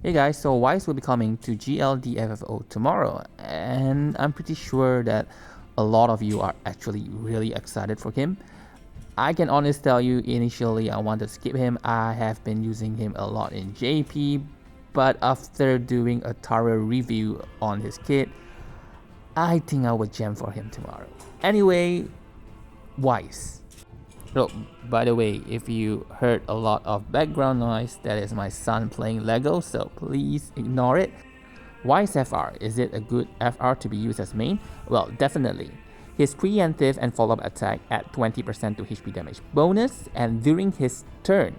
Hey guys, so Weiss will be coming to DFFOO tomorrow, and I'm pretty sure that a lot of you are actually really excited for him. I can honestly tell you, initially I wanted to skip him. I have been using him a lot in JP, but after doing a thorough review on his kit, I think I would jam for him tomorrow. Anyway, Weiss. So, by the way, if you heard a lot of background noise, that is my son playing Lego, so please ignore it. Weiss FR, is it a good FR to be used as main? Well, definitely. His preemptive and follow-up attack add 20% to HP damage bonus, and during his turn,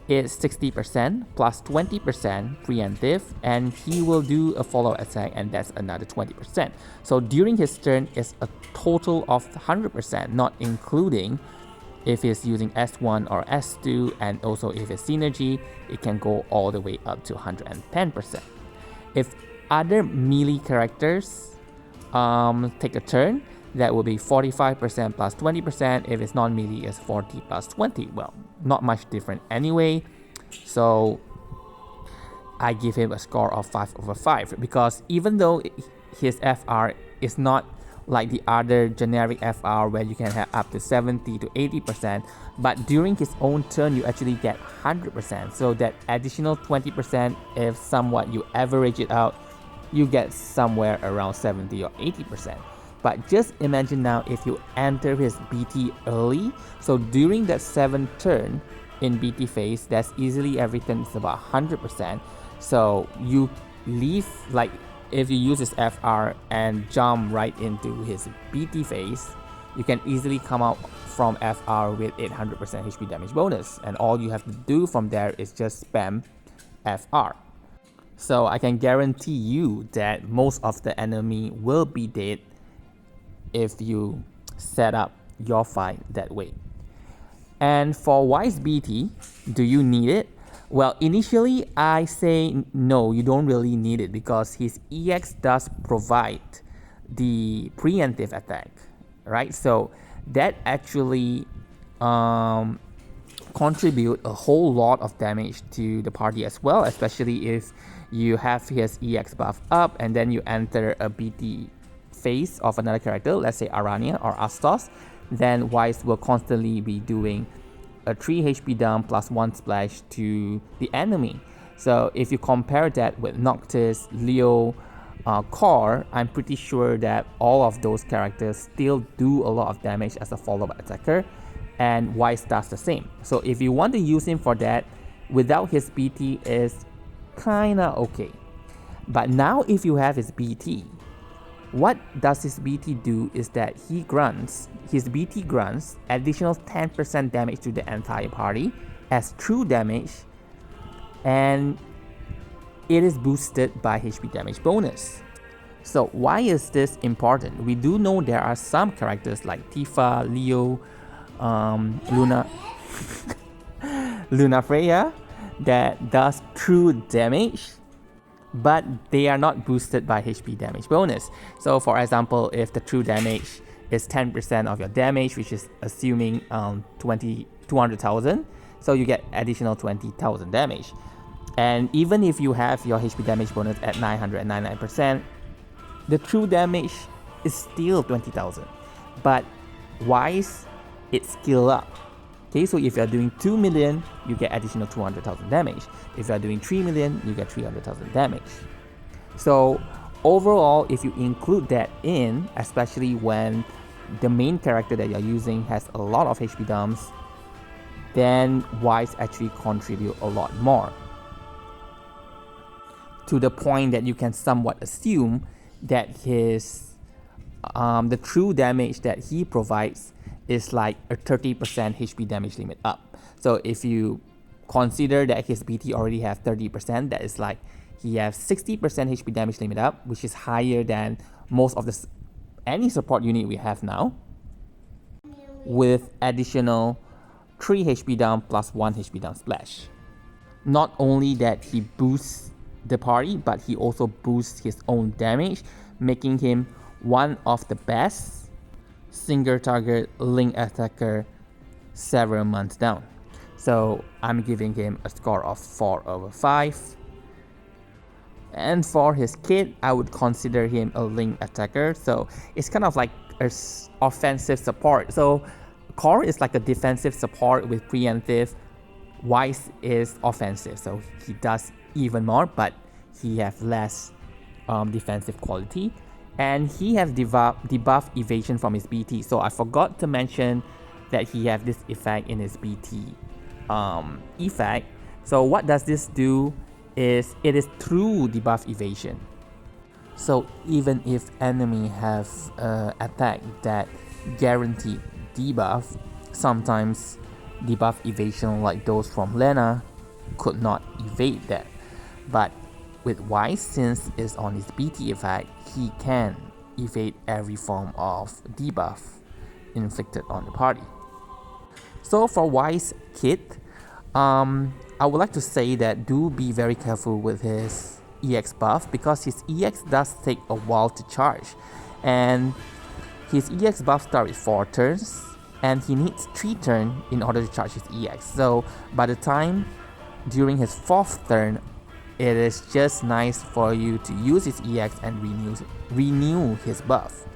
it's 60% plus 20% preemptive, and he will do a follow-up attack, and that's another 20%. So during his turn, it's a total of 100%, not including if he's using S1 or S2, and also if it's synergy, it can go all the way up to 110%. If other melee characters take a turn, that will be 45% plus 20%. If it's non-melee, it's 40 plus 20. Well, not much different anyway. So I give him a score of 5/5 because even though his FR is not like the other generic FR where you can have up to 70 to 80%, but during his own turn you actually get 100%. So that additional 20%, if somewhat you average it out, you get somewhere around 70 or 80%. But just imagine now if you enter his BT early, so during that 7th turn in BT phase, that's easily everything is about 100%. So you leave, like if you use his FR and jump right into his BT phase, you can easily come out from FR with 800% HP damage bonus, and all you have to do from there is just spam FR. So I can guarantee you that most of the enemy will be dead if you set up your fight that way. And for Weiss BT, do you need it? Well, initially I say no, you don't really need it because his EX does provide the preemptive attack, right? So that actually contribute a whole lot of damage to the party as well, especially if you have his EX buff up and then you enter a BT phase of another character, let's say Arania or Astos, then Weiss will constantly be doing a 3 HP dump plus 1 splash to the enemy. So if you compare that with Noctis, Leo, Core, I'm pretty sure that all of those characters still do a lot of damage as a follow-up attacker, and Weiss does the same. So if you want to use him for that, without his BT is kinda okay. But now if you have his BT, what does his BT do is that his BT grunts additional 10% damage to the entire party as true damage, and it is boosted by HP damage bonus. So why is this important? We do know there are some characters like Tifa, Leo, Luna, Luna Freya that does true damage, but they are not boosted by HP damage bonus. So for example, if the true damage is 10% of your damage, which is assuming 200,000, so you get additional 20,000 damage. And even if you have your HP damage bonus at 999%, the true damage is still 20,000. But Weiss, it's skill up. Okay, so if you're doing 2 million, you get additional 200,000 damage. If you're doing 3 million, you get 300,000 damage. So overall, if you include that in, especially when the main character that you're using has a lot of HP dumps, then Weiss actually contribute a lot more. To the point that you can somewhat assume that his the true damage that he provides is like a 30% HP damage limit up. So if you consider that his BT already has 30%, that is like he has 60% HP damage limit up, which is higher than most of any support unit we have now, with additional 3 HP down plus 1 HP down splash. Not only that he boosts the party, but he also boosts his own damage, making him one of the best single target link attacker several months down. So I'm giving him a score of 4/5. And for his kit, I would consider him a link attacker. So it's kind of like an offensive support. So Core is like a defensive support with preemptive. Weiss is offensive, so he does even more, but he has less defensive quality. And he has debuff evasion from his BT. So I forgot to mention that he has this effect in his BT effect. So what does this do is it is through debuff evasion. So even if enemy have attack that guaranteed debuff, sometimes debuff evasion like those from Lena could not evade that. But with Weiss, since it's on his BT effect, he can evade every form of debuff inflicted on the party. So for Weiss kit, I would like to say that do be very careful with his EX buff, because his EX does take a while to charge, and his EX buff starts with 4 turns and he needs 3 turns in order to charge his EX. So by the time during his 4th turn, it is just nice for you to use his EX and renew his buff.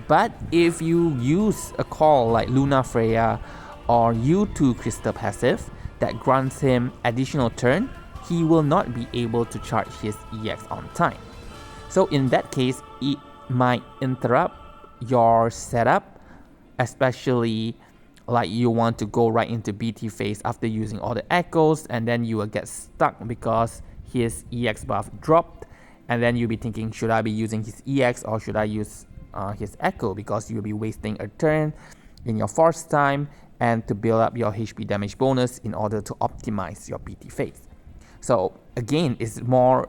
But if you use a call like Luna Freya or U2 Crystal passive that grants him additional turn, he will not be able to charge his EX on time. So in that case, it might interrupt your setup, especially like you want to go right into BT phase after using all the echoes, and then you will get stuck because his EX buff dropped, and then you'll be thinking, should I be using his EX or should I use his echo, because you'll be wasting a turn in your first time and to build up your HP damage bonus in order to optimize your BT phase. So again, it's more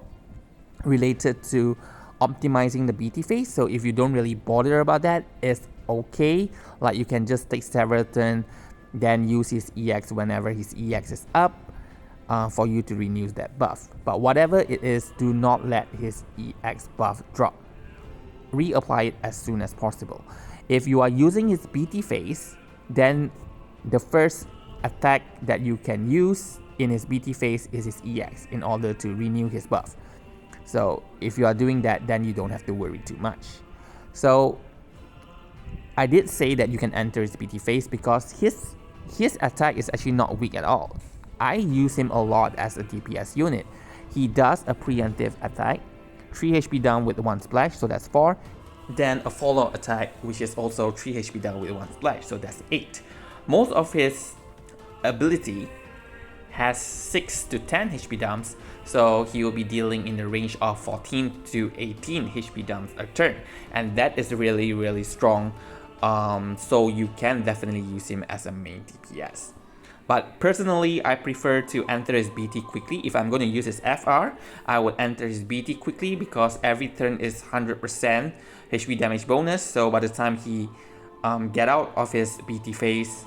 related to optimizing the BT phase. So if you don't really bother about that, it's okay. Like you can just take several turns, then use his EX whenever his EX is up for you to renew that buff. But whatever it is, do not let his EX buff drop. Reapply it as soon as possible. If you are using his BT phase, then the first attack that you can use in his BT phase is his EX in order to renew his buff. So if you are doing that, then you don't have to worry too much. So I did say that you can enter his BT phase because his attack is actually not weak at all. I use him a lot as a DPS unit. He does a preemptive attack, 3 HP down with 1 splash, so that's 4. Then a follow-up attack, which is also 3 HP down with 1 splash, so that's 8. Most of his ability has 6 to 10 HP dumps, so he will be dealing in the range of 14 to 18 HP dumps a turn, and that is really strong. So you can definitely use him as a main DPS. But personally, I prefer to enter his BT quickly. If I'm going to use his FR, I would enter his BT quickly because every turn is 100% HP damage bonus. So by the time he get out of his BT phase,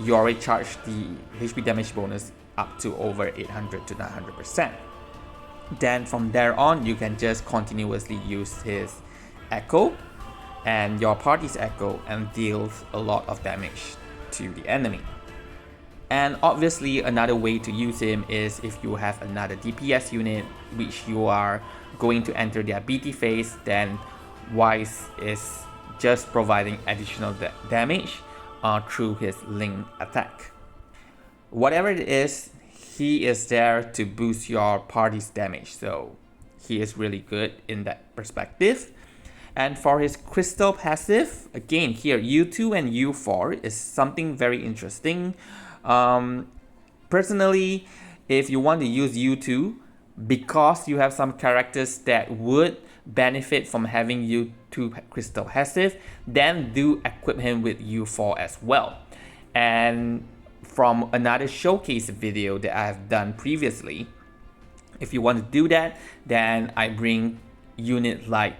you already charged the HP damage bonus up to over 800 to 900%. Then from there on, you can just continuously use his Echo and your party's Echo and deals a lot of damage to the enemy. And obviously another way to use him is if you have another DPS unit which you are going to enter their BT phase, then Weiss is just providing additional damage through his link attack. Whatever it is, he is there to boost your party's damage, so he is really good in that perspective. And for his crystal passive, again here U2 and U4 is something very interesting. Personally, if you want to use U2 because you have some characters that would benefit from having U2 crystal passive, then do equip him with U4 as well. And from another showcase video that I have done previously, if you want to do that, then I bring units like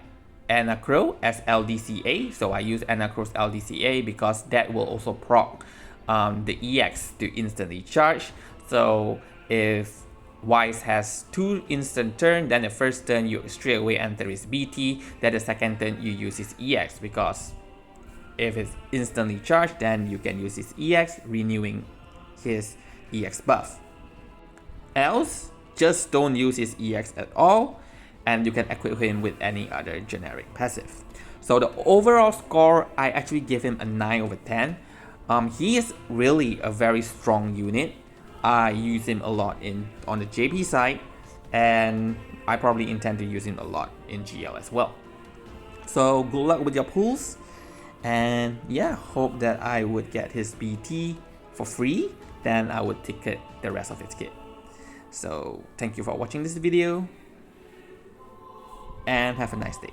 Anacro as LDCA. So I use Anacro's LDCA because that will also proc the EX to instantly charge. So if Weiss has 2 instant turn, then the first turn you straight away enter his BT, then the second turn you use his EX, because if it's instantly charged, then you can use his EX, renewing his EX buff. Else, just don't use his EX at all, and you can equip him with any other generic passive. So the overall score, I actually give him a 9 over 10. He is really a very strong unit. I use him a lot on the JP side, and I probably intend to use him a lot in GL as well. So good luck with your pools, and yeah, hope that I would get his BT for free, then I would ticket the rest of his kit. So thank you for watching this video, and have a nice day.